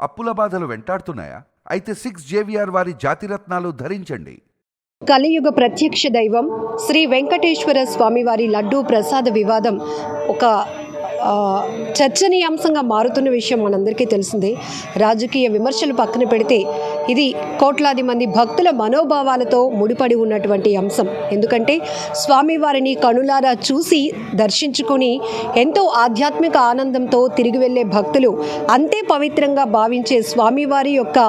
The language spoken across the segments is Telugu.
అప్పుల బాధలు వెంటాడుతున్నాయా? అయితే 6 JVR వారి జాతిరత్నాలు ధరించండి. కలియుగ ప్రత్యక్ష దైవం శ్రీ వెంకటేశ్వర స్వామివారి లడ్డూ ప్రసాద వివాదం ఒక చర్చనీయాంశంగా మారుతున్న విషయం మనందరికీ తెలిసిందే. రాజకీయ విమర్శలు పక్కన పెడితే ఇది కోట్లాది మంది భక్తుల మనోభావాలతో ముడిపడి ఉన్నటువంటి అంశం. ఎందుకంటే స్వామివారిని కనులారా చూసి దర్శించుకొని ఎంతో ఆధ్యాత్మిక ఆనందంతో తిరిగి వెళ్ళే భక్తులు అంతే పవిత్రంగా భావించే స్వామివారి యొక్క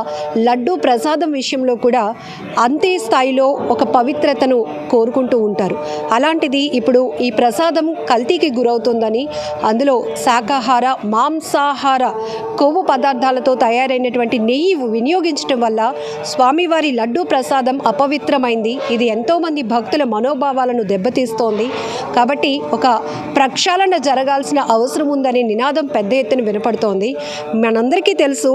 లడ్డూ ప్రసాదం విషయంలో కూడా అంతే స్థాయిలో ఒక పవిత్రతను కోరుకుంటూ ఉంటారు. అలాంటిది ఇప్పుడు ఈ ప్రసాదం కల్తీకి గురవుతుందని, అందులో శాకాహార మాంసాహార కొవ్వు పదార్థాలతో తయారైనటువంటి నెయ్యి వినియోగించడం వల్ల స్వామివారి లడ్డూ ప్రసాదం అపవిత్రమైంది. ఇది ఎంతోమంది భక్తుల మనోభావాలను దెబ్బతీస్తోంది. కాబట్టి ఒక ప్రక్షాళన జరగాల్సిన అవసరం ఉందనే నినాదం పెద్ద ఎత్తున వినపడుతోంది. మనందరికీ తెలుసు,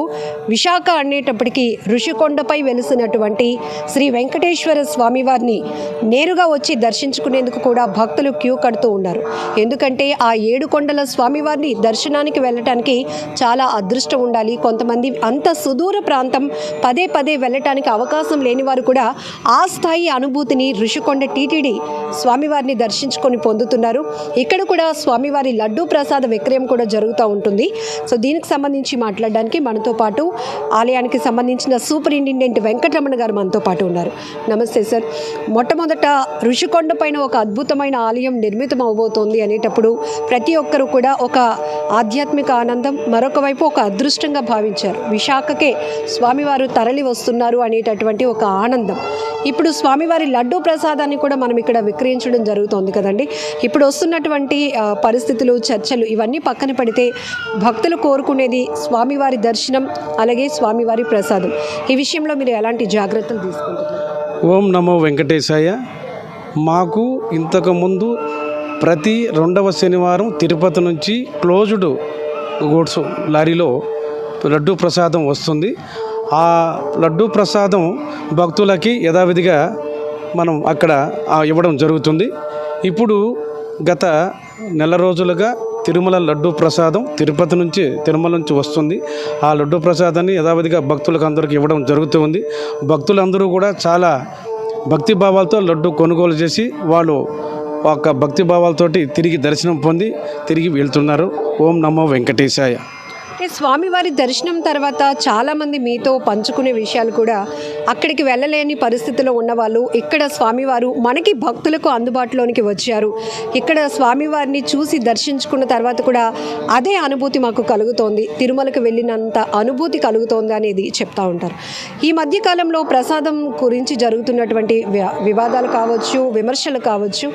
విశాఖ అనేటప్పటికీ ఋషికొండపై వెలిసినటువంటి శ్రీ వెంకటేశ్వర స్వామివారిని నేరుగా వచ్చి దర్శించుకునేందుకు కూడా భక్తులు క్యూ కడుతూ ఉన్నారు. ఎందుకంటే ఆ 7 కొండల స్వామివారిని దర్శనానికి వెళ్ళటానికి చాలా అదృష్టం ఉండాలి. కొంతమంది అంత సుదూర ప్రాంతం పదే పదే వెళ్ళటానికి అవకాశం లేని వారు కూడా ఆ స్థాయి అనుభూతిని ఋషికొండ టీటీడీ స్వామివారిని దర్శించుకొని పొందుతున్నారు. ఇక్కడ కూడా స్వామివారి లడ్డూ ప్రసాద విక్రయం కూడా జరుగుతూ ఉంటుంది. సో దీనికి సంబంధించి మాట్లాడడానికి మనతో పాటు ఆలయానికి సంబంధించిన సూపరింటెండెంట్ వెంకటరమణ గారు మనతో పాటు ఉన్నారు. నమస్తే సార్. మొట్టమొదట ఋషికొండ పైన ఒక అద్భుతమైన ఆలయం నిర్మితం అవబోతోంది అనేటప్పుడు ప్రతి ఒక్కరూ కూడా ఒక ఆధ్యాత్మిక ఆనందం, మరొక వైపు ఒక అదృష్టంగా భావించారు. విశాఖకే స్వామివారు తరలి వస్తున్నారు అనేటటువంటి ఒక ఆనందం. ఇప్పుడు స్వామివారి లడ్డూ ప్రసాదాన్ని కూడా మనం ఇక్కడ విక్రయించడం జరుగుతోంది కదండి. ఇప్పుడు వస్తున్నటువంటి పరిస్థితులు, చర్చలు ఇవన్నీ పక్కన పెడితే భక్తులు కోరుకునేది స్వామివారి దర్శనం, అలాగే స్వామివారి ప్రసాదం. ఈ విషయంలో మీరు ఎలాంటి జాగ్రత్తలు తీసుకుంటున్నారు? ఓం నమో వెంకటేశాయ. మాకు ఇంతకుముందు ప్రతి 2వ శనివారం తిరుపతి నుంచి క్లోజ్డ్ గూడ్స్ లారీలో లడ్డూ ప్రసాదం వస్తుంది. ఆ లడ్డూ ప్రసాదం భక్తులకి యథావిధిగా మనం అక్కడ ఇవ్వడం జరుగుతుంది. ఇప్పుడు గత నెల రోజులుగా తిరుమల లడ్డూ ప్రసాదం తిరుమల నుంచి వస్తుంది. ఆ లడ్డూ ప్రసాదాన్ని యథావిధిగా భక్తులకు అందరికీ ఇవ్వడం జరుగుతుంది. భక్తులందరూ కూడా చాలా భక్తి భావాలతో లడ్డూ కొనుగోలు చేసి వాళ్ళు ఒక భక్తి భావాలతోటి తిరిగి దర్శనం పొంది తిరిగి వెళ్తున్నారు. ఓం నమో వెంకటేశాయ. స్వామివారి దర్శనం తర్వాత చాలామంది మీతో పంచుకునే విషయాలు కూడా, అక్కడికి వెళ్ళలేని పరిస్థితిలో ఉన్నవాళ్ళు ఇక్కడ స్వామివారు మనకి భక్తులకు అందుబాటులోనికి వచ్చారు, ఇక్కడ స్వామివారిని చూసి దర్శించుకున్న తర్వాత కూడా అదే అనుభూతి మాకు కలుగుతోంది, తిరుమలకు వెళ్ళినంత అనుభూతి కలుగుతోంది అనేది చెప్తూ ఉంటారు. ఈ మధ్యకాలంలో ప్రసాదం గురించి జరుగుతున్నటువంటి వివాదాలు కావచ్చు, విమర్శలు కావచ్చు,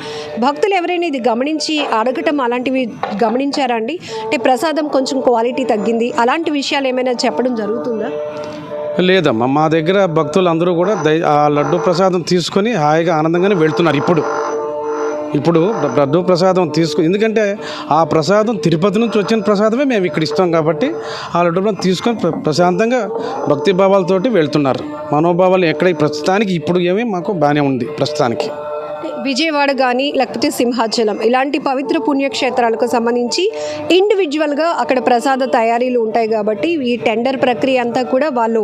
భక్తులు ఎవరైనా ఇది గమనించి అడగటం అలాంటివి గమనించారా అండి? అంటే ప్రసాదం కొంచెం క్వాలిటీ తగ్గింది, అలాంటి విషయాలు ఏమైనా చెప్పడం జరుగుతుందా? లేదమ్మా, మా దగ్గర భక్తులు అందరూ కూడా ఆ లడ్డూ ప్రసాదం తీసుకొని హాయిగా ఆనందంగానే వెళ్తున్నారు. ఇప్పుడు లడ్డూ ప్రసాదం ఎందుకంటే ఆ ప్రసాదం తిరుపతి నుంచి వచ్చిన ప్రసాదమే మేము ఇక్కడ ఇస్తాం కాబట్టి ఆ లడ్డూ ప్రసాదం తీసుకొని ప్రశాంతంగా భక్తి భావాలతోటి వెళ్తున్నారు. మనోభావాలు ఎక్కడ ప్రస్తుతానికి ఇప్పుడు ఏమీ మాకు బాగానే ఉంది. ప్రస్తుతానికి విజయవాడ కానీ లేకపోతే సింహాచలం ఇలాంటి పవిత్ర పుణ్యక్షేత్రాలకు సంబంధించి ఇండివిజువల్గా అక్కడ ప్రసాద తయారీలు ఉంటాయి కాబట్టి ఈ టెండర్ ప్రక్రియ అంతా కూడా వాళ్ళు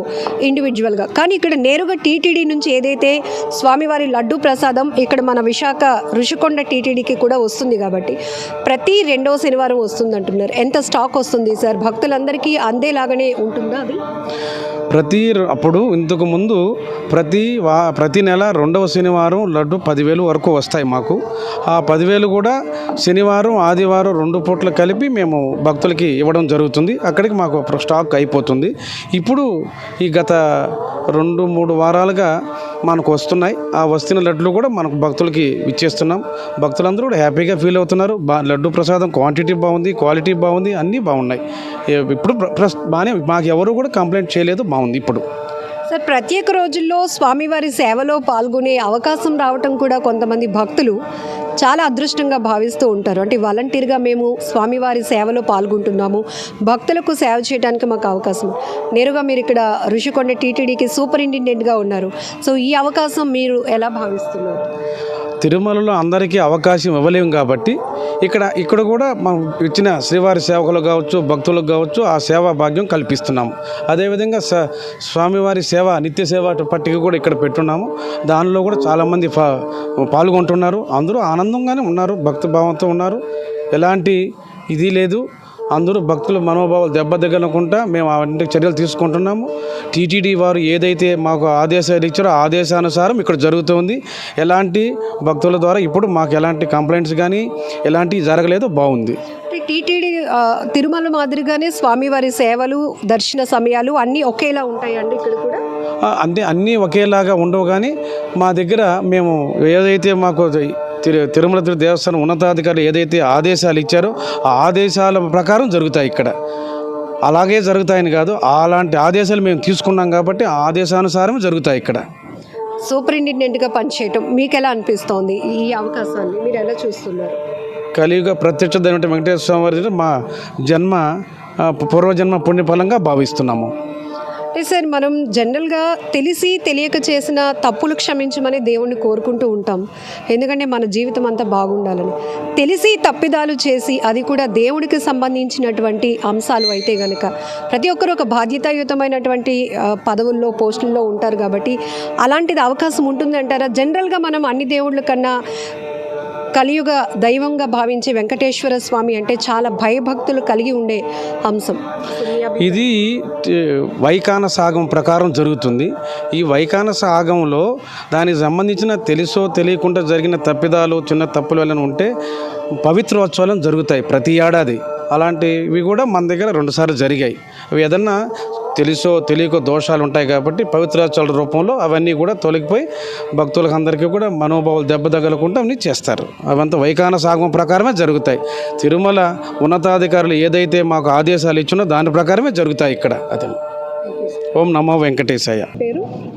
ఇండివిజువల్గా, కానీ ఇక్కడ నేరుగా టీటీడీ నుంచి ఏదైతే స్వామివారి లడ్డూ ప్రసాదం ఇక్కడ మన విశాఖ ఋషికొండ టీటీడీకి కూడా వస్తుంది కాబట్టి ప్రతి 2వ శనివారం వస్తుంది అంటున్నారు. ఎంత స్టాక్ వస్తుంది సార్? భక్తులందరికీ అందేలాగానే ఉంటుందా అది? అప్పుడు ఇంతకు ముందు ప్రతి నెల 2వ శనివారం లడ్డు 10,000 వరకు వస్తాయి మాకు. ఆ 10,000 కూడా శనివారం ఆదివారం 2 పూట్ల కలిపి మేము భక్తులకి ఇవ్వడం జరుగుతుంది. అక్కడికి మాకు స్టాక్ అయిపోతుంది. ఇప్పుడు ఈ గత 2-3 వారాలుగా మనకు వస్తున్నాయి. ఆ వస్తున్న లడ్లు కూడా మనకు భక్తులకి ఇచ్చేస్తున్నాం. భక్తులందరూ కూడా హ్యాపీగా ఫీల్ అవుతున్నారు. లడ్డు ప్రసాదం క్వాంటిటీ బాగుంది, క్వాలిటీ బాగుంది, అన్నీ బాగున్నాయి. ఇప్పుడు బాగానే, మాకు ఎవరు కూడా కంప్లైంట్ చేయలేదు, బాగుంది ఇప్పుడు. సార్, ప్రత్యేక రోజుల్లో స్వామివారి సేవలో పాల్గొనే అవకాశం రావటం కూడా కొంతమంది భక్తులు చాలా అదృష్టంగా భావిస్తూ ఉంటారు. అంటే వాలంటీర్గా మేము స్వామివారి సేవలో పాల్గొంటున్నాము, భక్తులకు సేవ చేయడానికి మాకు అవకాశం. నేరుగా మీరు ఇక్కడ ఋషికొండ టీటీడీకి సూపరింటెండెంట్గా ఉన్నారు. సో ఈ అవకాశం మీరు ఎలా భావిస్తున్నారు? తిరుమలలో అందరికీ అవకాశం ఇవ్వలేము కాబట్టి ఇక్కడ కూడా మనం ఇచ్చిన శ్రీవారి సేవకులకు కావచ్చు, భక్తులకు కావచ్చు ఆ సేవా భాగ్యం కల్పిస్తున్నాము. అదేవిధంగా స్వామివారి సేవ నిత్య సేవ పట్టిక కూడా ఇక్కడ పెట్టున్నాము. దానిలో కూడా చాలామంది పాల్గొంటున్నారు. అందరూ ఆనందంగానే ఉన్నారు, భక్తి భావంతో ఉన్నారు. ఎలాంటి ఇది లేదు. అందరూ భక్తుల మనోభావాలు దెబ్బతిగలకుండా మేము అవన్నీ చర్యలు తీసుకుంటున్నాము. టీటీడీ వారు ఏదైతే మాకు ఆదేశాలు ఇచ్చారో ఆ ఆదేశానుసారం ఇక్కడ జరుగుతుంది. ఎలాంటి భక్తుల ద్వారా ఇప్పుడు మాకు ఎలాంటి కంప్లైంట్స్ కానీ ఎలాంటివి జరగలేదు, బాగుంది. టీటీడీ తిరుమల మాదిరిగానే స్వామివారి సేవలు, దర్శన సమయాలు అన్నీ ఒకేలా ఉంటాయండి ఇక్కడ కూడా? అంటే అన్నీ ఒకేలాగా ఉండవు, కానీ మా దగ్గర మేము ఏదైతే మాకు తిరుమల దేవస్థానం ఉన్నతాధికారులు ఏదైతే ఆదేశాలు ఇచ్చారో ఆ ఆదేశాల ప్రకారం జరుగుతాయి ఇక్కడ. అలాగే జరుగుతాయని కాదు, అలాంటి ఆదేశాలు మేము తీసుకున్నాం కాబట్టి ఆ ఆదేశానుసారం జరుగుతాయి ఇక్కడ. సూపరింటెండెంట్గా పనిచేయటం మీకు ఎలా అనిపిస్తోంది? ఈ అవకాశాన్ని మీరు ఎలా చూస్తున్నారు? కలియుగ ప్రత్యక్ష దైవం వెంకటేశ్వర స్వామి వారి మా పూర్వజన్మ పుణ్యఫలంగా భావిస్తున్నాము. సార్, మనం జనరల్గా తెలిసి తెలియక చేసిన తప్పులు క్షమించమని దేవుణ్ణి కోరుకుంటూ ఉంటాం. ఎందుకంటే మన జీవితం అంతా బాగుండాలని. తెలిసి తప్పిదాలు చేసి అది కూడా దేవుడికి సంబంధించినటువంటి అంశాలు అయితే కనుక ప్రతి ఒక్కరు ఒక బాధ్యతాయుతమైనటువంటి పదవుల్లో, పోస్టుల్లో ఉంటారు కాబట్టి అలాంటిది అవకాశం ఉంటుంది అంటారా? జనరల్గా మనం అన్ని దేవుళ్ళ కన్నా కలియుగ దైవంగా భావించే వెంకటేశ్వర స్వామి అంటే చాలా భయభక్తులు కలిగి ఉండే అంశం. ఇది వైఖాన సాగం ప్రకారం జరుగుతుంది. ఈ వైఖాన సాగంలో దానికి సంబంధించిన తెలుసో తెలియకుండా జరిగిన తప్పిదాలు, చిన్న తప్పులు వలన ఉంటే పవిత్రోత్సవాలు జరుగుతాయి ప్రతి ఏడాది. అలాంటివి కూడా మన దగ్గర 2 సార్లు జరిగాయి. అవి ఏదన్నా తెలుసో తెలియకో దోషాలు ఉంటాయి కాబట్టి పవిత్రోత్సవాల రూపంలో అవన్నీ కూడా తొలగిపోయి భక్తులకు అందరికీ కూడా మనోభావాలు దెబ్బతగలకుండా అన్నీ చేస్తారు. అవంతా వైఖాన సాగం ప్రకారమే జరుగుతాయి. తిరుమల ఉన్నతాధికారులు ఏదైతే మాకు ఆదేశాలు ఇచ్చినో దాని ప్రకారమే జరుగుతాయి ఇక్కడ. అదే. ఓం నమో వెంకటేశాయ.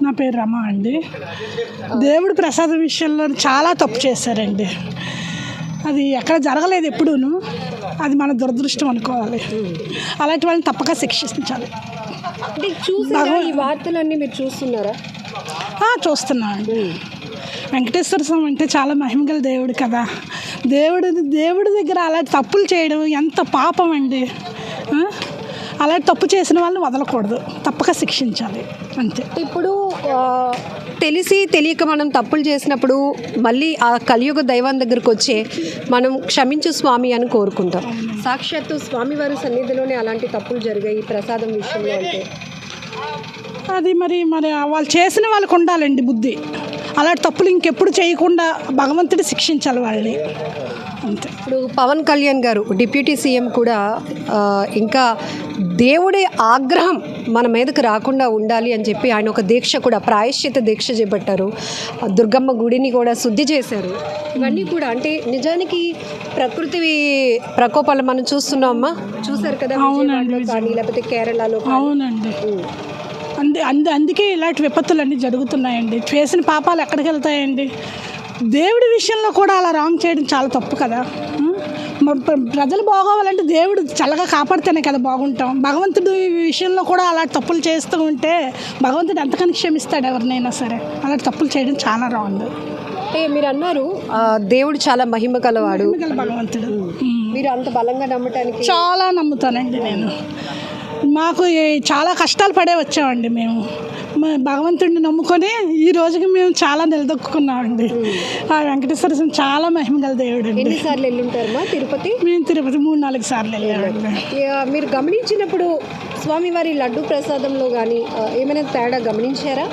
నా పేరు రమ అండి. దేవుడి ప్రసాదం విషయంలో చాలా తప్పు చేశారండి. అది ఎక్కడ జరగలేదు ఎప్పుడూను. అది మన దురదృష్టం అనుకోవాలి. అలాంటి వాళ్ళని తప్పక శిక్షించాలి. ఈ వార్తలన్నీ మీరు చూస్తున్నారా? చూస్తున్నా అండి. వెంకటేశ్వర స్వామి అంటే చాలా మహిమగల దేవుడు కదా. దేవుడి దగ్గర అలాంటి తప్పులు చేయడం ఎంత పాపం అండి. అలాంటి తప్పు చేసిన వాళ్ళని వదలకూడదు, తప్పక శిక్షించాలి అంతే. ఇప్పుడు తెలిసి తెలియక మనం తప్పులు చేసినప్పుడు మళ్ళీ ఆ కలియుగ దైవం దగ్గరకు వచ్చే మనం క్షమించు స్వామి అని కోరుకుంటాం. సాక్షాత్తు స్వామివారి సన్నిధిలోనే అలాంటి తప్పులు జరిగాయి ప్రసాదం విషయంలో అంటే అది మరి వాళ్ళు చేసిన వాళ్ళకు ఉండాలండి బుద్ధి. అలాంటి తప్పులు ఇంకెప్పుడు చేయకుండా భగవంతుడు శిక్షించాలి వాళ్ళని అంతే. ఇప్పుడు పవన్ కళ్యాణ్ గారు డిప్యూటీ సీఎం కూడా ఇంకా దేవుడి ఆగ్రహం మన మీదకు రాకుండా ఉండాలి అని చెప్పి ఆయన ఒక దీక్ష కూడా, ప్రాయశ్చిత దీక్ష చేపట్టారు. దుర్గమ్మ గుడిని కూడా శుద్ధి చేశారు. ఇవన్నీ కూడా అంటే నిజానికి ప్రకృతి ప్రకోపాలు మనం చూస్తున్నామమ్మా, చూసారు కదా, కానీ లేకపోతే కేరళలో. అవునండి. అందుకే ఇలాంటి విపత్తులన్నీ జరుగుతున్నాయండి. చేసిన పాపాలు ఎక్కడికి వెళ్తాయండి? దేవుడి విషయంలో కూడా అలా రాంగ్ చేయడం చాలా తప్పు కదా. ప్రజలు బాగోవాలంటే దేవుడు చల్లగా కాపాడితేనే కదా బాగుంటాం. భగవంతుడు ఈ విషయంలో కూడా అలాంటి తప్పులు చేస్తూ ఉంటే భగవంతుడు ఎంతకని క్షమిస్తాడు ఎవరినైనా సరే. అలాంటి తప్పులు చేయడం చాలా రాంగ్. మీరు అన్నారు దేవుడు చాలా మహిమ కలవాడు, భగవంతుడు. మీరు అంత బలంగా నమ్మటానికి? చాలా నమ్ముతానండి నేను. మాకు చాలా కష్టాలు పడే వచ్చామండి మేము. భగవంతుడిని నమ్ముకొని ఈ రోజుకి మేము చాలా నిలదొక్కున్నామండి. ఆ వెంకటేశ్వర స్వామి చాలా మహిమగల దేవుడు అండి. ఎన్నిసార్లు వెళ్ళుంటారమ్మా తిరుపతి? మేము తిరుపతి 3-4 సార్లు వెళ్ళామండి. మీరు గమనించినప్పుడు స్వామివారి లడ్డు ప్రసాదంలో కానీ ఏమైనా తేడా గమనించారా?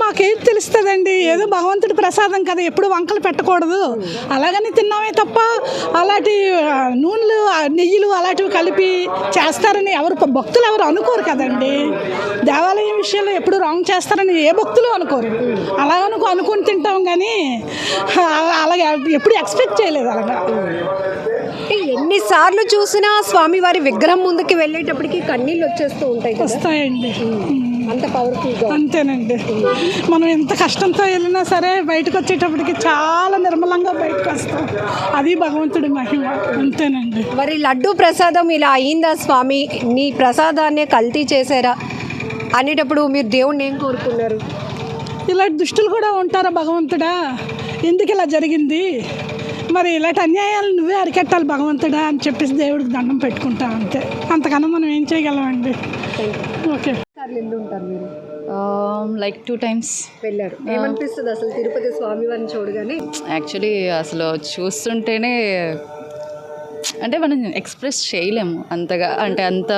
మాకేం తెలుస్తుందండి, ఏదో భగవంతుడి ప్రసాదం కదా, ఎప్పుడు వంకలు పెట్టకూడదు అలాగని తిన్నామే తప్ప అలాంటి నూనెలు, నెయ్యిలు అలాంటివి కలిపి చేస్తారని భక్తులు ఎవరు అనుకోరు కదండి. దేవాలయం విషయంలో ఎప్పుడు రాంగ్ చేస్తారని ఏ భక్తులు అనుకోరు. అనుకుని తింటాం కానీ అలాగే ఎప్పుడు ఎక్స్పెక్ట్ చేయలేదు. అలాగా ఎన్నిసార్లు చూసినా స్వామివారి విగ్రహం ముందుకి వెళ్ళేటప్పటికి కన్నీళ్ళు వచ్చేస్తూ ఉంటాయి. వస్తాయండి, అంత పవర్ఫుల్గా. అంతేనండి. మనం ఎంత కష్టంతో వెళ్ళినా సరే బయటకు వచ్చేటప్పటికి చాలా నిర్మలంగా బయటకు వస్తాం. అది భగవంతుడి మహిమ. అంతేనండి. మరి లడ్డు ప్రసాదం ఇలా అయిందా స్వామి, నీ ప్రసాదాన్నే కల్తీ చేశారా అనేటప్పుడు మీరు దేవుణ్ణి ఏం కోరుకున్నారు? ఇలాంటి దుష్టులు కూడా ఉంటారా భగవంతుడా? ఎందుకు ఇలా జరిగింది, మరి ఇలాంటి అన్యాయాలు నువ్వే అరికట్టాలి భగవంతుడా అని చెప్పేసి దేవుడికి దండం పెట్టుకుంటాం అంతే. అంతకన్నా మనం ఏం చేయగలమండి. ఓకే. ఉంటారు మీరు లైక్ 2 times వెళ్ళారు. ఏమనిపిస్తుంది అసలు తిరుపతి స్వామివారిని చూడగానే? యాక్చువల్లీ అసలు చూస్తుంటేనే అంటే మనం ఎక్స్ప్రెస్ చేయలేము అంతగా, అంటే అంత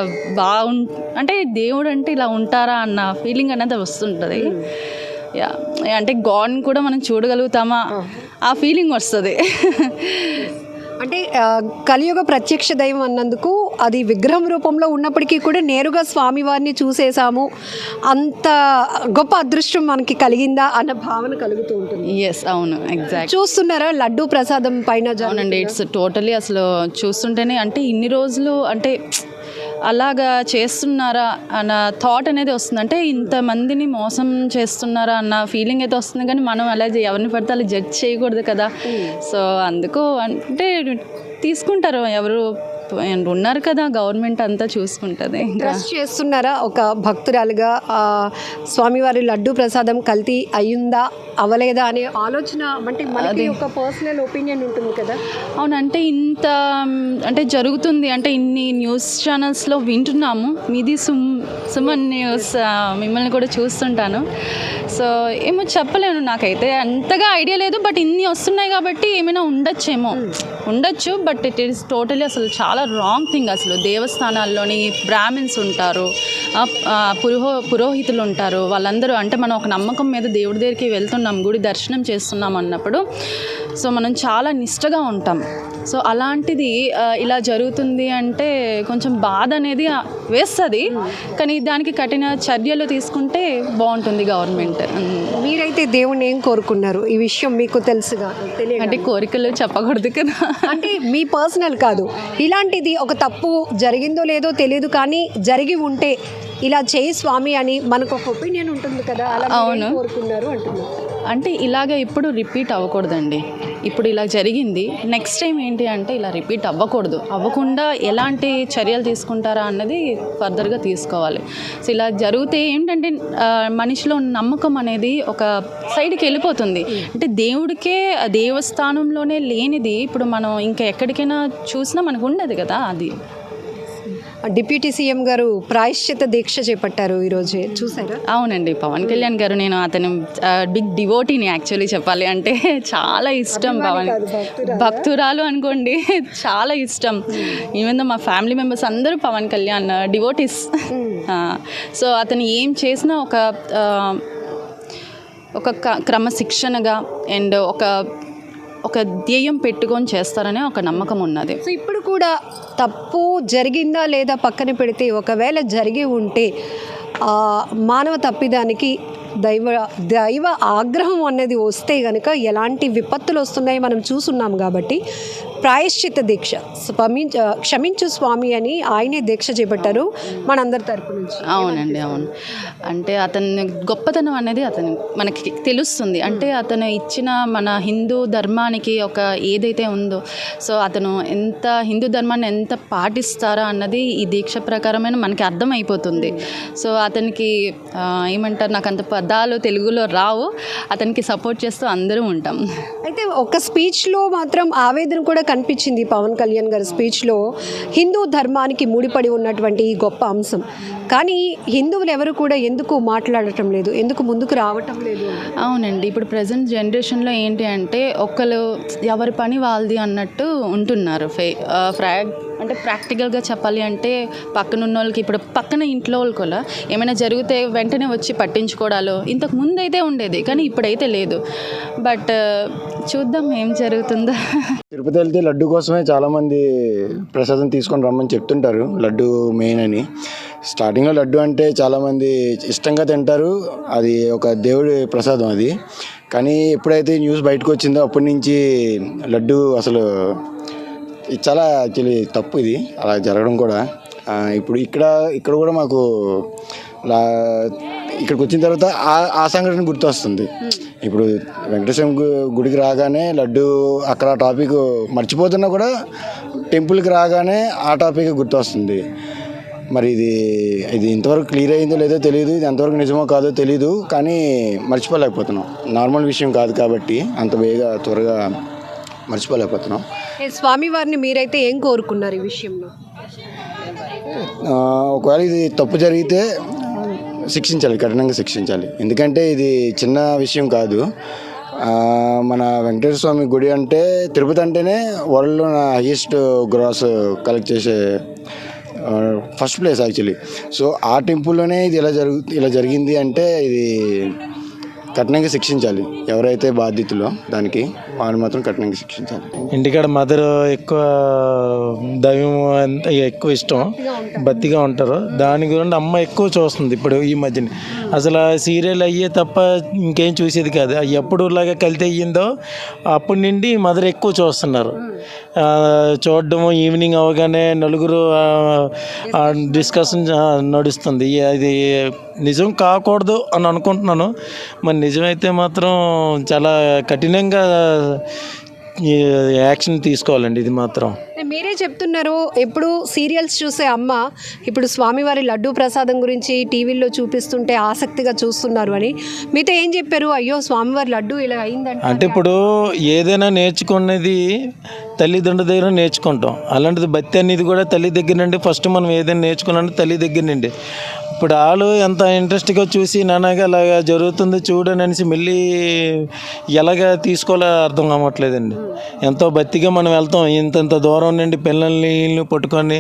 అంటే దేవుడు అంటే ఇలా ఉంటారా అన్న ఫీలింగ్ అనేది వస్తుంటుంది. యా, అంటే గాడ్ని కూడా మనం చూడగలుగుతామా ఆ ఫీలింగ్ వస్తుంది. అంటే కలియుగ ప్రత్యక్ష దైవం అన్నందుకు అది విగ్రహం రూపంలో ఉన్నప్పటికీ కూడా నేరుగా స్వామివారిని చూసేసాము, అంత గొప్ప అదృష్టం మనకి కలిగిందా అన్న భావన కలుగుతూ ఉంటుంది. ఎస్, అవును, ఎగ్జాక్ట్. చూస్తున్నారా లడ్డూ ప్రసాదం పైన? అవునండి, ఇట్స్ టోటలీ అసలు చూస్తుంటేనే అంటే ఇన్ని రోజులు అంటే అలాగా చేస్తున్నారా అన్న థాట్ అనేది వస్తుంది. అంటే ఇంతమందిని మోసం చేస్తున్నారా అన్న ఫీలింగ్ అయితే వస్తుంది, కానీ మనం అలా ఎవరిని పడితే అలా జడ్జ్ చేయకూడదు కదా. సో అందుకు అంటే తీసుకుంటారు, ఎవరు ఉన్నారు కదా, గవర్నమెంట్ అంతా చూసుకుంటుంది. ట్రస్ట్ చేస్తున్నారా ఒక భక్తురాలుగా స్వామివారి లడ్డూ ప్రసాదం కల్తీ అయ్యిందా అవలేదా అనే ఆలోచన? అంటే మనకి ఒక పర్సనల్ ఒపీనియన్ ఉంటుంది కదా. అవునంటే ఇంత అంటే జరుగుతుంది అంటే ఇన్ని న్యూస్ ఛానల్స్లో వింటున్నాము. మీది సుమన్ న్యూస్, మిమ్మల్ని కూడా చూస్తుంటాను. సో ఏమో చెప్పలేను, నాకైతే అంతగా ఐడియా లేదు. బట్ ఇన్ని వస్తున్నాయి కాబట్టి ఏమైనా ఉండొచ్చు. బట్ ఇట్ ఈస్ టోటలీ అసలు చాలా రాంగ్ థింగ్. అసలు దేవస్థానాల్లోని బ్రాహ్మిన్స్ ఉంటారు, పురోహితులు ఉంటారు, వాళ్ళందరూ అంటే మనం ఒక నమ్మకం మీద దేవుడి దగ్గరికి వెళ్తున్నాం, గుడి దర్శనం చేస్తున్నాం అన్నప్పుడు సో మనం చాలా నిష్టగా ఉంటాం. సో అలాంటిది ఇలా జరుగుతుంది అంటే కొంచెం బాధ అనేది వేస్తుంది, కానీ దానికి కఠిన చర్యలు తీసుకుంటే బాగుంటుంది గవర్నమెంట్. మీరైతే దేవుణ్ణి ఏం కోరుకున్నారు? ఈ విషయం మీకు తెలుసుగా? అంటే కోరికలు చెప్పకూడదు కదా, అంటే మీ పర్సనల్ కాదు, ఇలాంటిది ఒక తప్పు జరిగిందో లేదో తెలియదు, కానీ జరిగి ఉంటే ఇలా చేయి స్వామి అని మనకు ఒక ఒపీనియన్ ఉంటుంది కదా. అవును, కోరుకున్నారు అంటున్నారు. అంటే ఇలాగే ఇప్పుడు రిపీట్ అవ్వకూడదండి. ఇప్పుడు ఇలా జరిగింది, నెక్స్ట్ టైం ఏంటి అంటే ఇలా రిపీట్ అవ్వకుండా ఎలాంటి చర్యలు తీసుకుంటారా అన్నది ఫర్దర్గా తీసుకోవాలి. సో ఇలా జరిగితే ఏంటంటే మనిషిలో నమ్మకం అనేది ఒక సైడ్కి వెళ్ళిపోతుంది. అంటే దేవుడికే దేవస్థానంలోనే లేనిది ఇప్పుడు మనం ఇంకా ఎక్కడికైనా చూసినా మనకు ఉండదు కదా. అది డిప్యూటీ సీఎం గారు ప్రాయశ్చిత దీక్ష చేపట్టారు ఈరోజు, చూసారా? అవునండి, పవన్ కళ్యాణ్ గారు, నేను అతను బిగ్ డివోటీని యాక్చువల్లీ చెప్పాలి అంటే. చాలా ఇష్టం పవన్, భక్తురాలు అనుకోండి, చాలా ఇష్టం. ఈవెన్ దో మా ఫ్యామిలీ మెంబర్స్ అందరూ పవన్ కళ్యాణ్ డివోటీస్. సో అతను ఏం చేసినా ఒక క్రమశిక్షణగా అండ్ ఒక ధ్యేయం పెట్టుకొని చేస్తారనే ఒక నమ్మకం ఉన్నది. సో ఇప్పుడు కూడా తప్పు జరిగిందా లేదా పక్కన పెడితే, ఒకవేళ జరిగి ఉంటే మానవ తప్పిదానికి దైవ ఆగ్రహం అనేది వస్తే కనుక ఎలాంటి విపత్తులు వస్తున్నాయి మనం చూస్తున్నాం. కాబట్టి ప్రాయశ్చిత దీక్ష, క్షమించు స్వామి అని ఆయనే దీక్ష చేపట్టారు మనందరి తరపు నుంచి. అవునండి, అవును. అంటే అతని గొప్పతనం అనేది మనకి తెలుస్తుంది. అంటే అతను ఇచ్చిన మన హిందూ ధర్మానికి ఒక ఏదైతే ఉందో, సో అతను హిందూ ధర్మాన్ని ఎంత పాటిస్తారా అన్నది ఈ దీక్ష ప్రకారమైన మనకి అర్థమైపోతుంది. సో అతనికి ఏమంటారు, నాకు అంత పదాలు తెలుగులో రావు, అతనికి సపోర్ట్ చేస్తూ అందరూ ఉంటాం. అయితే ఒక స్పీచ్లో మాత్రం ఆవేదన కూడా కనిపించింది పవన్ కళ్యాణ్ గారి స్పీచ్లో, హిందూ ధర్మానికి ముడిపడి ఉన్నటువంటి ఈ గొప్ప అంశం. కానీ హిందువులు ఎవరు కూడా ఎందుకు మాట్లాడటం లేదు, ఎందుకు ముందుకు రావటం లేదు? అవునండి, ఇప్పుడు ప్రజెంట్ జనరేషన్లో ఏంటి అంటే ఒకరు ఎవరి పని వాళ్ళది అన్నట్టు ఉంటున్నారు. అంటే ప్రాక్టికల్గా చెప్పాలి అంటే పక్కనున్న వాళ్ళకి, ఇప్పుడు పక్కన ఇంట్లో వాళ్ళు కూడా ఏమైనా జరిగితే వెంటనే వచ్చి పట్టించుకోవడాలు ఇంతకు ముందు అయితే ఉండేది, కానీ ఇప్పుడైతే లేదు. బట్ చూద్దాం ఏం జరుగుతుందో. తిరుపతి వెళ్తే లడ్డు కోసమే చాలామంది ప్రసాదం తీసుకొని రమ్మని చెప్తుంటారు, లడ్డు మెయిన్ అని. స్టార్టింగ్లో లడ్డు అంటే చాలామంది ఇష్టంగా తింటారు, అది ఒక దేవుడి ప్రసాదం అది. కానీ ఎప్పుడైతే న్యూస్ బయటకు వచ్చిందో అప్పటి నుంచి లడ్డు అసలు ఇది చాలా యాక్చువల్లీ తప్పు, ఇది అలా జరగడం కూడా. ఇప్పుడు ఇక్కడ కూడా మాకు ఇక్కడికి వచ్చిన తర్వాత ఆ సంఘటన గుర్తొస్తుంది. ఇప్పుడు వెంకటేశ్వర గుడికి రాగానే లడ్డు అక్కడ టాపిక్ మర్చిపోతున్నా కూడా టెంపుల్కి రాగానే ఆ టాపిక్ గుర్తొస్తుంది. మరి ఇది ఇంతవరకు క్లియర్ అయిందో లేదో తెలియదు, ఇది ఎంతవరకు నిజమో కాదో తెలియదు, కానీ మర్చిపోలేకపోతున్నాం. నార్మల్ విషయం కాదు కాబట్టి అంత త్వరగా మర్చిపోలేకపోతున్నాం. స్వామివారిని మీరైతే ఏం కోరుకున్నారు ఈ విషయంలో? ఒకవేళ ఇది తప్పు జరిగితే శిక్షించాలి, కఠినంగా శిక్షించాలి. ఎందుకంటే ఇది చిన్న విషయం కాదు. మన వెంకటేశ్వర స్వామి గుడి అంటే తిరుపతి అంటేనే వరల్డ్లో హైయెస్ట్ గ్రాస్ కలెక్ట్ చేసే ఫస్ట్ ప్లేస్ యాక్చువల్లీ. సో ఆ టెంపుల్లోనే ఇది ఇలా జరిగింది అంటే ఇది కఠినంగా శిక్షించాలి. ఎవరైతే బాధ్యతలో దానికి వాళ్ళు మాత్రం కఠినంగా శిక్షించాలి. ఇంటికాడ మదర్ ఎక్కువ దైవం ఎక్కువ ఇష్టం, భక్తిగా ఉంటారు. దాని గురించి అమ్మ ఎక్కువ చూస్తుంది ఇప్పుడు ఈ మధ్యన. అసలు సీరియల్ అయ్యే తప్ప ఇంకేం చూసేది కాదు. ఎప్పుడులాగా కలితే అయ్యిందో అప్పటి నుండి మదర్ ఎక్కువ చూస్తున్నారు. చూడడము ఈవినింగ్ అవగానే నలుగురు డిస్కషన్ నడుస్తుంది. అది నిజం కాకూడదు అని అనుకుంటున్నాను. మరి నిజమైతే మాత్రం చాలా కఠినంగా యాక్షన్ తీసుకోవాలండి. ఇది మాత్రం మీరే చెప్తున్నారు, ఎప్పుడు సీరియల్స్ చూసే అమ్మ ఇప్పుడు స్వామివారి లడ్డూ ప్రసాదం గురించి టీవీల్లో చూపిస్తుంటే ఆసక్తిగా చూస్తున్నారు అని. మీతో ఏం చెప్పారు? అయ్యో స్వామివారి లడ్డూ ఇలా అయిందంటే అంటే ఇప్పుడు ఏదైనా నేర్చుకునేది తల్లిదండ్రుల దగ్గర నేర్చుకుంటాం. అలాంటిది భక్తి అనేది కూడా తల్లి దగ్గర నుండి ఫస్ట్ మనం ఏదైనా నేర్చుకున్నాం తల్లి దగ్గర నుండి. ఇప్పుడు వాళ్ళు ఎంత ఇంట్రెస్ట్గా చూసి నాన్నగా అలాగా జరుగుతుంది చూడని అనేసి మళ్ళీ ఎలాగ తీసుకోవాలో అర్థం కావట్లేదండి. ఎంతో భక్తిగా మనం వెళ్తాం, ఇంత దూరం నుండి పిల్లల్ని పట్టుకొని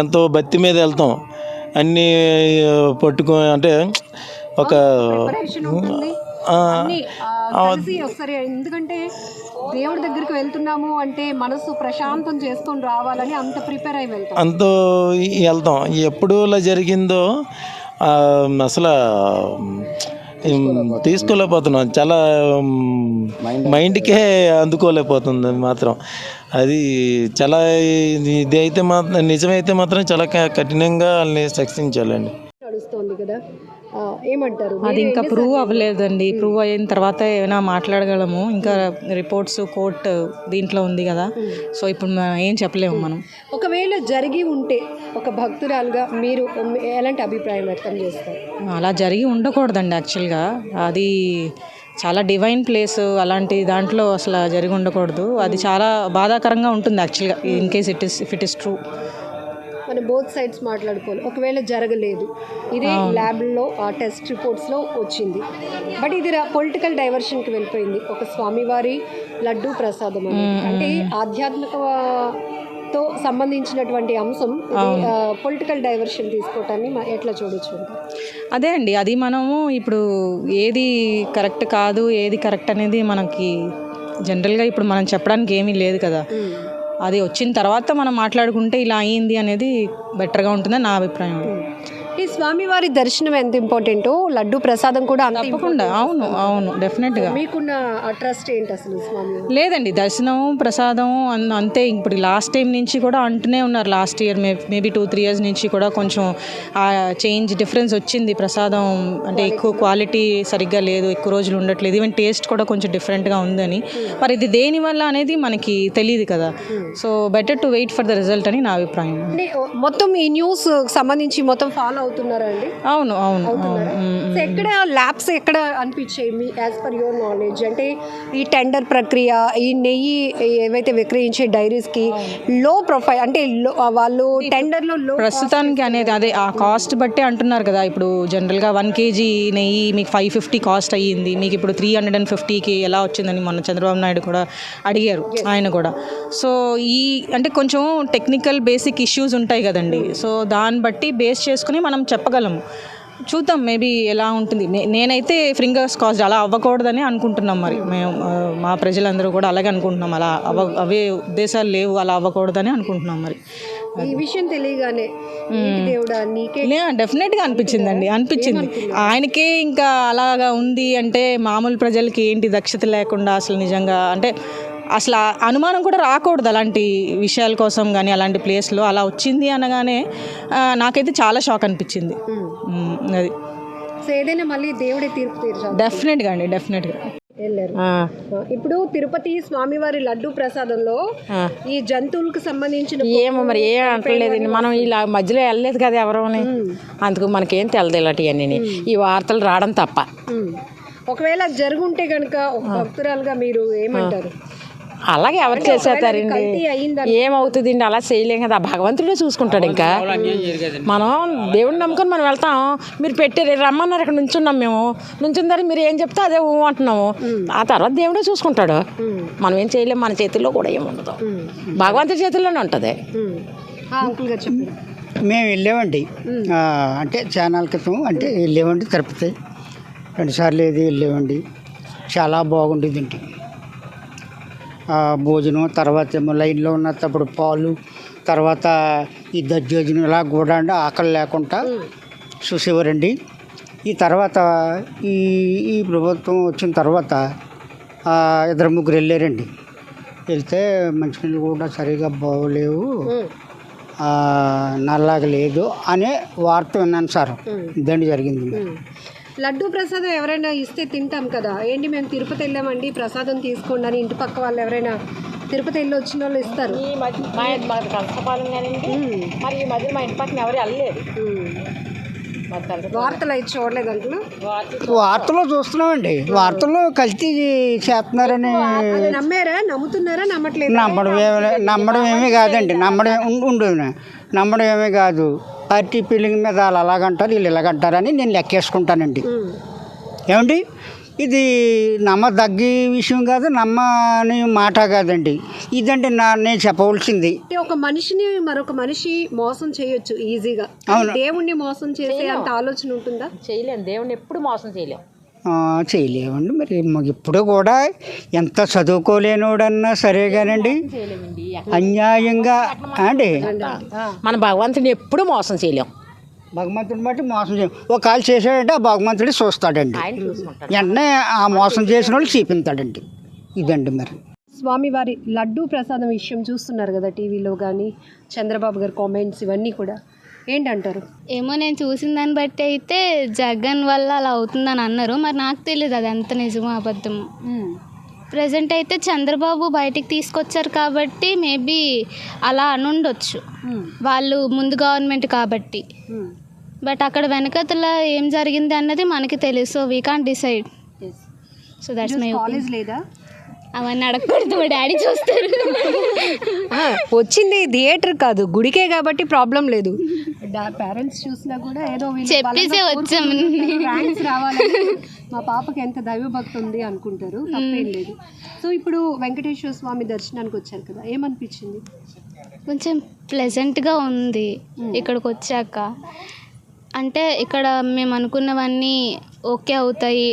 ఎంతో భక్తి మీద వెళ్తాం. అన్నీ పట్టుకొని అంటే ఒక ఒకసారి, ఎందుకంటే దేవుడి దగ్గరికి వెళ్తున్నాము అంటే మనసు ప్రశాంతం చేసుకొని రావాలని అంత ప్రిపేర్ అయి వెళ్తాం, అంత వెళ్తాం. ఎప్పుడు ఇలా జరిగిందో అసలు తీసుకోలేకపోతున్నాం. చాలా మైండ్కే అందుకోలేకపోతుంది మాత్రం. అది చాలా ఇది అయితే మాత్రం నిజమైతే మాత్రం చాలా కఠినంగా వాళ్ళని శిక్షించాలండి. నడుస్తోంది కదా, ఏమంటారు? అది ఇంకా ప్రూవ్ అవ్వలేదండి. ప్రూవ్ అయిన తర్వాత ఏమైనా మాట్లాడగలము. ఇంకా రిపోర్ట్స్ కోర్ట్ దీంట్లో ఉంది కదా, సో ఇప్పుడు ఏం చెప్పలేము మనం. ఒకవేళ జరిగి ఉంటే ఒక భక్తురాలుగా మీరు ఎలాంటి అభిప్రాయం వ్యక్తం చేస్తారు? అలా జరిగి ఉండకూడదండి. యాక్చువల్గా అది చాలా డివైన్ ప్లేస్, అలాంటి దాంట్లో అసలు జరిగి ఉండకూడదు. అది చాలా బాధాకరంగా ఉంటుంది యాక్చువల్గా in case if it is true. మనం బోత్ సైడ్స్ మాట్లాడుకోవాలి. ఒకవేళ జరగలేదు, ఇదే ల్యాబ్లో ఆ టెస్ట్ రిపోర్ట్స్లో వచ్చింది, బట్ ఇది పొలిటికల్ డైవర్షన్కి వెళ్ళిపోయింది. ఒక స్వామివారి లడ్డూ ప్రసాదం అంటే ఆధ్యాత్మికతో సంబంధించినటువంటి అంశం, పొలిటికల్ డైవర్షన్ తీసుకోవటాన్ని ఎట్లా చూడొచ్చు? అదే అండి, అది మనము ఇప్పుడు ఏది కరెక్ట్ కాదు ఏది కరెక్ట్ అనేది మనకి జనరల్గా ఇప్పుడు మనం చెప్పడానికి ఏమీ లేదు కదా. అది వచ్చిన తర్వాత మనం మాట్లాడుకుంటే ఇలా అయ్యింది అనేది బెటర్గా ఉంటుందని నా అభిప్రాయం. ఈ స్వామివారి దర్శనం ఎంత ఇంపార్టెంటో లడ్డు ప్రసాదం కూడా అంత తప్పకుండా. అవును అవును, డెఫినెట్గా. మీకున్న ట్రస్ట్ ఏంటి అసలు స్వామి? లేదండి, దర్శనం ప్రసాదం అంతే. ఇప్పుడు లాస్ట్ టైం నుంచి కూడా అంటూనే ఉన్నారు. లాస్ట్ ఇయర్ మేబీ 2-3 years నుంచి కూడా కొంచెం చేంజ్ డిఫరెన్స్ వచ్చింది. ప్రసాదం అంటే ఎక్కువ క్వాలిటీ సరిగ్గా లేదు, ఎక్కువ రోజులు ఉండట్లేదు, ఈవెన్ టేస్ట్ కూడా కొంచెం డిఫరెంట్గా ఉందని. మరి ఇది దేనివల్ల అనేది మనకి తెలియదు కదా. So better to wait for the result అని నా అభిప్రాయం. మొత్తం ఈ న్యూస్ సంబంధించి మొత్తం ఫాలో అవుతున్నారా అండి? అవును అవును. ఎక్కడ ల్యాబ్స్ ఎక్కడ అనిపించాయి me as per your knowledge? అంటే ఈ టెండర్ ప్రక్రియ, ఈ నెయ్యి ఏవైతే విక్రయించే డైరీస్కి లో ప్రొఫైల్ అంటే వాళ్ళు టెండర్లో లో ప్రస్తుతానికి అనేది అదే ఆ కాస్ట్ బట్టే అంటున్నారు కదా. ఇప్పుడు జనరల్గా 1 kg నెయ్యి మీకు 550 కాస్ట్ అయ్యింది, మీకు ఇప్పుడు 350కి ఎలా వచ్చిందని మొన్న చంద్రబాబు నాయుడు కూడా అడిగారు ఆయన కూడా. సో ఈ అంటే కొంచెం టెక్నికల్ బేసిక్ ఇష్యూస్ ఉంటాయి కదండి. సో దాన్ని బట్టి బేస్ చేసుకుని మనం చెప్పగలము. చూద్దాం మేబీ ఎలా ఉంటుంది. నేనైతే ఫింగర్స్ కాస్ట్ అలా అవ్వకూడదని అనుకుంటున్నాం. మరి మేము మా ప్రజలందరూ కూడా అలాగే అనుకుంటున్నాం. అలా అవే ఉద్దేశాలు లేవు, అలా అవ్వకూడదని అనుకుంటున్నాం. మరి ఈ విషయం తెలియగానే డెఫినెట్గా అనిపించిందండి. ఆయనకే ఇంకా అలాగా ఉంది అంటే మామూలు ప్రజలకి ఏంటి దక్షత లేకుండా అసలు నిజంగా అంటే అసలు అనుమానం కూడా రాకూడదు అలాంటి విషయాల కోసం. కానీ అలాంటి ప్లేస్లో అలా వచ్చింది అనగానే నాకైతే చాలా షాక్ అనిపించింది. అది ఏదైనా మళ్ళీ దేవుడే తీర్పు తీర్చాలి. డెఫినెట్గా అండి, డెఫినెట్గా. వెళ్ళారు. ఇప్పుడు తిరుపతి స్వామివారి లడ్డు ప్రసాదంలో ఈ జంతువులకు సంబంధించిన ఏమో మరి ఏం అంటలేదు, మనం ఇలా మధ్యలో వెళ్ళలేదు కదా ఎవరోని, అందుకు మనకేం తెలదు ఇలాంటివన్నీ, ఈ వార్తలు రావడం తప్ప. ఒకవేళ జరుగుంటే కనుక ఒక భక్తురాలుగా మీరు ఏమంటారు? అలాగే ఎవరు చేసేస్తారండి, ఏమవుతుందండి, అలా చేయలేం కదా, భగవంతుడే చూసుకుంటాడు. ఇంకా మనం దేవుడిని నమ్ముకొని మనం వెళ్తాం. మీరు పెట్టారు రమ్మన్నారు, ఇక్కడ నుంచున్నాం, మేము నుంచుందని మీరు ఏం చెప్తే అదే అంటున్నాము. ఆ తర్వాత దేవుడే చూసుకుంటాడు, మనం ఏం చేయలేం, మన చేతుల్లో కూడా ఏముండదు, భగవంతుడి చేతుల్లోనే ఉంటుంది. మేము వెళ్ళామండి, అంటే చానాల క్రితం అంటే వెళ్ళామండి తిరుపతి 2 సార్లు వెళ్ళామండి. చాలా బాగుండేదండి భోజనం. తర్వాత ఏమో లైన్లో ఉన్నప్పుడు పాలు, తర్వాత ఈ దజ్జోజనం ఇలా కూడా అండి ఆకలి లేకుండా చూసేవారండి. ఈ తర్వాత ఈ ప్రభుత్వం వచ్చిన తర్వాత 2-3 వెళ్ళారండి. వెళ్తే మంచినీళ్ళు కూడా సరిగా బాగోలేవు, నల్లగా లేదు అనే వార్త విన్నాను సార్. ఇదండి జరిగింది. లడ్డు ప్రసాదం ఎవరైనా ఇస్తే తింటాం కదా, ఏంటి మేము తిరుపతి వెళ్ళామండి ప్రసాదం తీసుకోండి అని ఇంటి పక్క వాళ్ళు ఎవరైనా తిరుపతి వెళ్ళి వచ్చిన వాళ్ళు ఇస్తారు. మరి ఈ మధ్య మా ఇంటి పక్కన ఎవరు వెళ్ళలేదు, వార్తలు అయితే చూడలేదు అంటున్నా. వార్తల్లో చూస్తున్నామండి, వార్తల్లో కల్తీ చేస్తున్నారని. నమ్మారా, నమ్ముతున్నారా, నమ్మట్లేదు? నమ్మడం ఏమీ కాదండి, నమ్మడం ఏమీ కాదు. పార్టీ ఫీలింగ్ మీద వాళ్ళు అలాగంటారు, వీళ్ళు ఇలాగంటారని నేను లెక్కేసుకుంటానండి. ఏమండి, ఇది నమ్మదగ్గి విషయం కాదు, నమ్మని మాట కాదండి. ఇదండి నేను చెప్పవలసింది. ఒక మనిషిని మరొక మనిషి మోసం చేయొచ్చు ఈజీగా, దేవుణ్ణి మోసం చేసే అంత ఆలోచన ఉంటుందా? చేయలేము, దేవుణ్ణి ఎప్పుడు మోసం చేయలేము. చేయలేమండి. మరి ఇప్పుడు కూడా ఎంత చదువుకోలేనోడన్నా సరే కానండి, అన్యాయంగా అండి మన భగవంతుడిని ఎప్పుడు మోసం చేయలేం. భగవంతుడిని బట్టి మోసం చేయం. ఒకవేళ చేసాడంటే ఆ భగవంతుడి చూస్తాడండి, వెంటనే ఆ మోసం చేసిన వాళ్ళు చూపించాడండి. ఇదండి మరి స్వామివారి లడ్డూ ప్రసాదం విషయం చూస్తున్నారు కదా టీవీలో కానీ, చంద్రబాబు గారి కామెంట్స్ ఇవన్నీ కూడా ఏంటంటారు? ఏమో నేను చూసిన దాన్ని బట్టి అయితే జగన్ వల్ల అలా అవుతుందని అన్నారు. మరి నాకు తెలియదు అది ఎంత నిజమో అబద్ధము. ప్రజెంట్ అయితే చంద్రబాబు బయటికి తీసుకొచ్చారు కాబట్టి మేబీ అలా అనుండొచ్చు, వాళ్ళు ముందు గవర్నమెంట్ కాబట్టి. బట్ అక్కడ వెనకతల ఏం జరిగింది అన్నది మనకి తెలుసు. So we can't decide. So that's my college లేదా? అవన్నీ అడగకూడదు, మా డాడీ చూస్తారు. వచ్చింది థియేటర్ కాదు గుడికే కాబట్టి ప్రాబ్లం లేదు. పేరెంట్స్ చూసినా కూడా ఏదో చెప్పేసే వచ్చాము, ర్యాంక్స్ రావాలని మా పాపకి ఎంత దైవభక్తి ఉంది అనుకుంటారు, తప్పేం లేదు. సో ఇప్పుడు వెంకటేశ్వర స్వామి దర్శనానికి వచ్చారు కదా, ఏమనిపించింది? కొంచెం ప్లెజెంట్గా ఉంది ఇక్కడికి వచ్చాక. అంటే ఇక్కడ మేము అనుకున్నవన్నీ ఓకే అవుతాయి,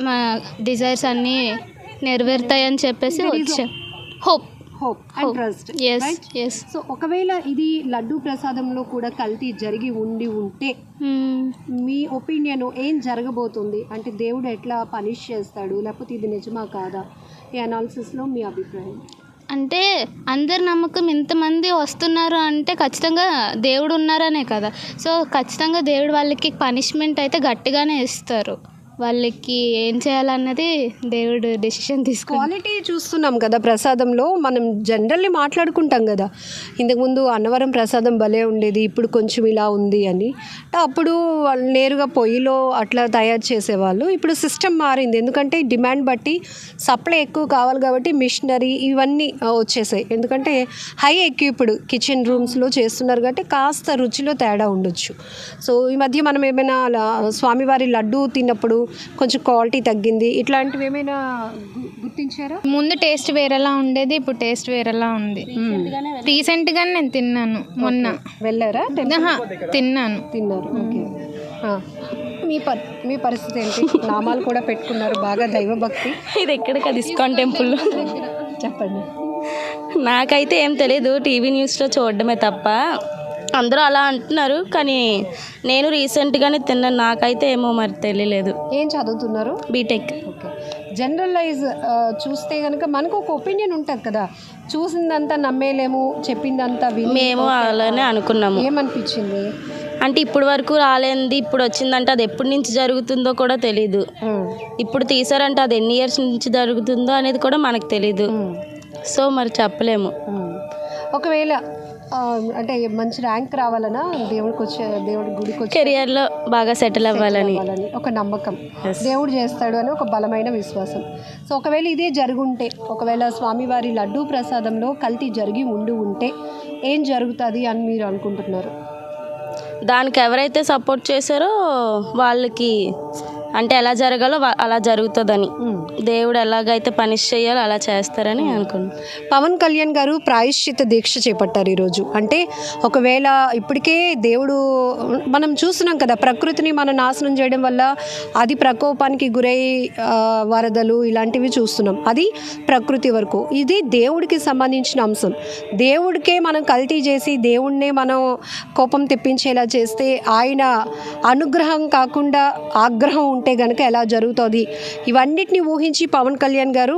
మా డిజైర్స్ అన్నీ నెరవేరుతాయి అని చెప్పేసి వచ్చాం. Hope and trust. సో ఒకవేళ ఇది లడ్డూ ప్రసాదంలో కూడా కల్తీ జరిగి ఉంటే మీ ఒపీనియన్ ఏం జరగబోతుంది? అంటే దేవుడు ఎట్లా పనిష్ చేస్తాడు, లేకపోతే ఇది నిజమా కాదా? ఈ అనాలిసిస్లో మీ అభిప్రాయం? అంటే అందరి నమ్మకం ఇంతమంది వస్తున్నారు అంటే ఖచ్చితంగా దేవుడు ఉన్నారనే కదా. సో ఖచ్చితంగా దేవుడు వాళ్ళకి పనిష్మెంట్ అయితే గట్టిగానే ఇస్తారు. వాళ్ళకి ఏం చేయాలన్నది దేవుడు డెసిషన్ తీసుకుని. క్వాలిటీ చూస్తున్నాం కదా ప్రసాదంలో, మనం జనరల్లీ మాట్లాడుకుంటాం కదా, ఇంతకుముందు అన్నవరం ప్రసాదం భలే ఉండేది, ఇప్పుడు కొంచెం ఇలా ఉంది అని. అప్పుడు వాళ్ళు నేరుగా పొయ్యిలో అట్లా తయారు చేసేవాళ్ళు. ఇప్పుడు సిస్టమ్ మారింది, ఎందుకంటే డిమాండ్ బట్టి సప్లై ఎక్కువ కావాలి కాబట్టి మిషనరీ ఇవన్నీ వచ్చేసాయి. ఎందుకంటే హై ఎక్విప్డ్ కిచెన్ రూమ్స్లో చేస్తున్నారు కాబట్టి కాస్త రుచిలో తేడా ఉండొచ్చు. సో ఈ మధ్య మనం ఏమైనా స్వామివారి లడ్డు తిన్నప్పుడు కొంచెం క్వాలిటీ తగ్గింది ఇట్లాంటివి ఏమైనా గుర్తించారా? ముందు టేస్ట్ వేరేలా ఉండేది, ఇప్పుడు టేస్ట్ వేరేలా ఉంది. రీసెంట్గానే నేను తిన్నాను, మొన్న. వెళ్ళారా? తిన్నారు. ఓకే. మీ పరిస్థితి ఏంటి? నామాలు కూడా పెట్టుకున్నారు, బాగా దైవభక్తి. ఇది ఎక్కడ కదా ఇస్కాన్ టెంపుల్. చెప్పండి. నాకైతే ఏం తెలియదు, టీవీ న్యూస్లో చూడడమే తప్ప. అందరూ అలా అంటున్నారు కానీ నేను రీసెంట్గానే తిన్నాను, నాకైతే ఏమో మరి తెలియలేదు. ఏం చదువుతున్నారు? బీటెక్. ఓకే. జనరలైజ్ చూస్తే కనుక మనకు ఒక ఒపీనియన్ ఉంటుంది కదా, చూసిందంతా నమ్మేలేము, చెప్పిందంతా మేము అలానే అనుకున్నాము. ఏమనిపించింది? అంటే ఇప్పుడు వరకు రాలేంది ఇప్పుడు వచ్చిందంటే అది ఎప్పటి నుంచి జరుగుతుందో కూడా తెలీదు. ఇప్పుడు తీసారంటే అది ఎన్ని ఇయర్స్ నుంచి జరుగుతుందో అనేది కూడా మనకు తెలీదు. సో మరి చెప్పలేము. ఒకవేళ అంటే మంచి ర్యాంక్ రావాలన్నా దేవుడి గుడికి వచ్చి కెరియర్లో బాగా సెటిల్ అవ్వాలని ఒక నమ్మకం, దేవుడు చేస్తాడు అని ఒక బలమైన విశ్వాసం. సో ఒకవేళ ఇదే జరుగుంటే, ఒకవేళ స్వామివారి లడ్డూ ప్రసాదంలో కల్తీ జరిగి ఉంటే ఏం జరుగుతుంది అని మీరు అనుకుంటున్నారు? దానికి ఎవరైతే సపోర్ట్ చేశారో వాళ్ళకి అంటే ఎలా జరగాలో అలా జరుగుతుందని, దేవుడు ఎలాగైతే పనిష్ చేయాలో అలా చేస్తారని అనుకున్నాను. పవన్ కళ్యాణ్ గారు ప్రాయశ్చిత దీక్ష చేపట్టారు ఈరోజు. అంటే ఒకవేళ ఇప్పటికే దేవుడు మనం చూస్తున్నాం కదా, ప్రకృతిని మనం నాశనం చేయడం వల్ల అది ప్రకోపానికి గురై వరదలు ఇలాంటివి చూస్తున్నాం. అది ప్రకృతి వరకు. ఇది దేవుడికి సంబంధించిన అంశం. దేవుడికే మనం కల్తీ చేసి దేవుడినే మనం కోపం తెప్పించేలా చేస్తే ఆయన అనుగ్రహం కాకుండా ఆగ్రహం ఉంటే కనుక ఎలా జరుగుతుంది? ఇవన్నిటిని ఊహించి పవన్ కళ్యాణ్ గారు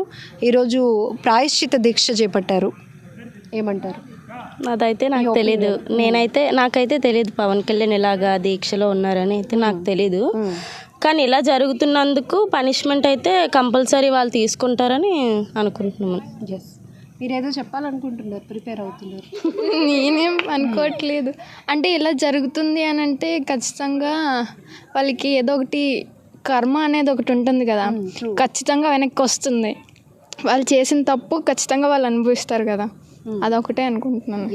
ఈరోజు ప్రాయశ్చిత దీక్ష చేపట్టారు. ఏమంటారు? అదైతే నాకు తెలీదు. నాకైతే తెలియదు పవన్ కళ్యాణ్ ఇలాగా దీక్షలో ఉన్నారని అయితే నాకు తెలీదు. కానీ ఇలా జరుగుతున్నందుకు పనిష్మెంట్ అయితే కంపల్సరీ వాళ్ళు తీసుకుంటారని అనుకుంటున్నాను. మీరేదో చెప్పాలనుకుంటున్నారు, ప్రిపేర్ అవుతున్నారు. నేనేం అనుకోవట్లేదు. అంటే ఇలా జరుగుతుంది అని అంటే ఖచ్చితంగా వాళ్ళకి ఏదో ఒకటి కర్మ అనేది ఒకటి ఉంటుంది కదా, ఖచ్చితంగా వెనక్కి వస్తుంది. వాళ్ళు చేసిన తప్పు ఖచ్చితంగా వాళ్ళు అనుభవిస్తారు కదా, అదొకటే అనుకుంటున్నాను.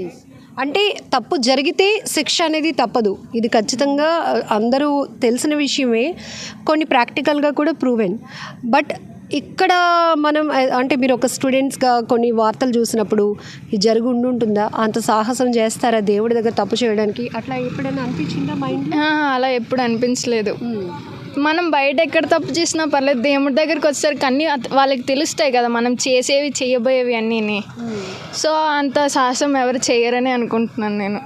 అంటే తప్పు జరిగితే శిక్ష అనేది తప్పదు, ఇది ఖచ్చితంగా అందరూ తెలిసిన విషయమే, కొన్ని ప్రాక్టికల్గా కూడా ప్రూవెన్. బట్ ఇక్కడ మనం అంటే మీరు ఒక స్టూడెంట్స్గా కొన్ని వార్తలు చూసినప్పుడు ఇది జరిగి ఉంటుందా, అంత సాహసం చేస్తారా దేవుడి దగ్గర తప్పు చేయడానికి, అట్లా ఎప్పుడైనా అనిపించిందా మైండ్? అలా ఎప్పుడు అనిపించలేదు. మనం బయట ఎక్కడ తప్పు చేసినా పర్లేదు, దేవుడి దగ్గరికి వచ్చేసరికి అన్నీ వాళ్ళకి తెలుస్తాయి కదా, మనం చేసేవి చేయబోయేవి అన్నీ. సో అంత సాహసం ఎవరు చేయరని అనుకుంటున్నాను నేను.